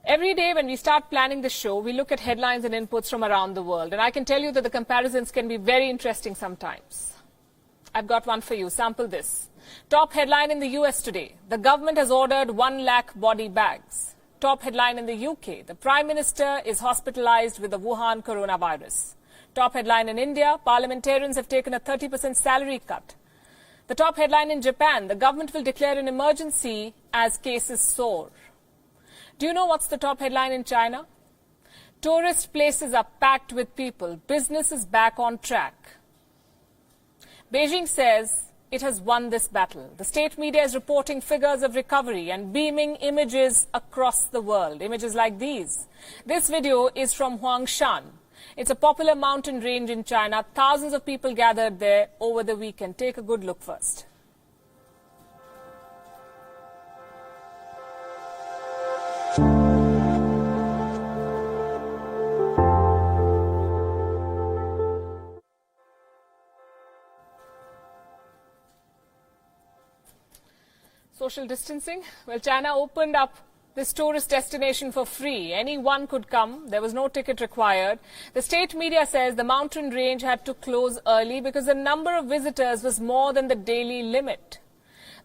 Every day when we start planning the show, we look at headlines and inputs from around the world. And I can tell you that the comparisons can be very interesting sometimes. I've got one for you. Sample this. Top headline in the US today. The government has ordered 1 lakh body bags. Top headline in the UK. The Prime Minister is hospitalized with the Wuhan Coronavirus. Top headline in India. Parliamentarians have taken a 30% salary cut. The top headline in Japan. The government will declare an emergency as cases soar. Do you know what's the top headline in China? Tourist places are packed with people. Business is back on track. Beijing says it has won this battle. The state media is reporting figures of recovery and beaming images across the world. Images like these. This video is from Huangshan. It's a popular mountain range in China. Thousands of people gathered there over the weekend. Take a good look first. Social distancing? Well, China opened up this tourist destination for free. Anyone could come. There was no ticket required. The state media says the mountain range had to close early because the number of visitors was more than the daily limit.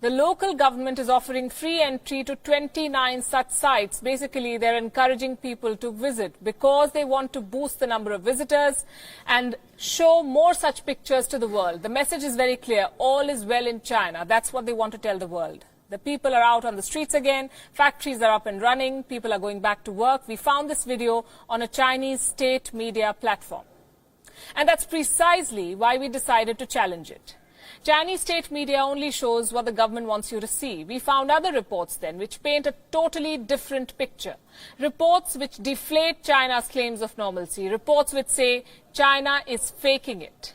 The local government is offering free entry to 29 such sites. Basically, they're encouraging people to visit because they want to boost the number of visitors and show more such pictures to the world. The message is very clear. All is well in China. That's what they want to tell the world. The people are out on the streets again. Factories are up and running. People are going back to work. We found this video on a Chinese state media platform. And that's precisely why we decided to challenge it. Chinese state media only shows what the government wants you to see. We found other reports then which paint a totally different picture. Reports which deflate China's claims of normalcy. Reports which say China is faking it.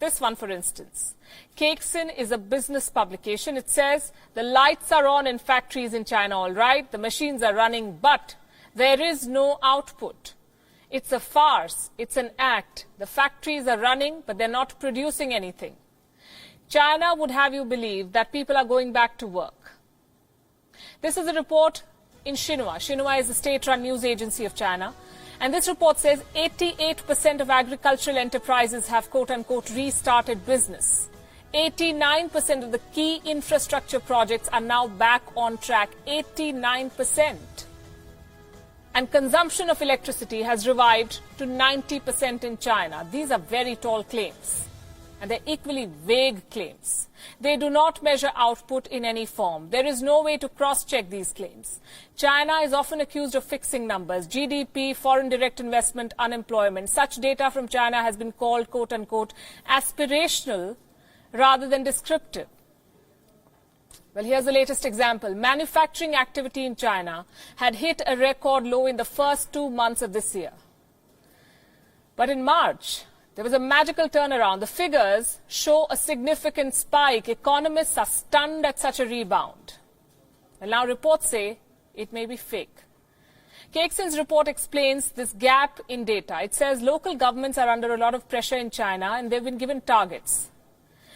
This one, for instance. Cakesin is a business publication. It says the lights are on in factories in China, all right. The machines are running, but there is no output. It's a farce. It's an act. The factories are running, but they're not producing anything. China would have you believe that people are going back to work. This is a report in Xinhua. Xinhua is the state-run news agency of China. And this report says 88% of agricultural enterprises have quote-unquote restarted business. 89% of the key infrastructure projects are now back on track. 89%. And consumption of electricity has revived to 90% in China. These are very tall claims. And they're equally vague claims. They do not measure output in any form. There is no way to cross-check these claims. China is often accused of fixing numbers, GDP, foreign direct investment, unemployment. Such data from China has been called, quote-unquote, aspirational rather than descriptive. Well, here's the latest example. Manufacturing activity in China had hit a record low in the first 2 months of this year. But in March, there was a magical turnaround. The figures show a significant spike. Economists are stunned at such a rebound. And now reports say it may be fake. Cakesin's report explains this gap in data. It says local governments are under a lot of pressure in China and they've been given targets.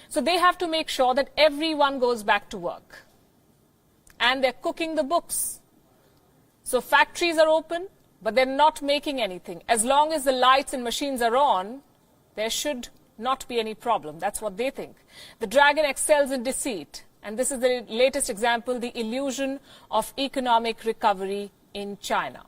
So they have to make sure that everyone goes back to work. And they're cooking the books. So factories are open, but they're not making anything. As long as the lights and machines are on, there should not be any problem. That's what they think. The dragon excels in deceit. And this is the latest example, the illusion of economic recovery in China.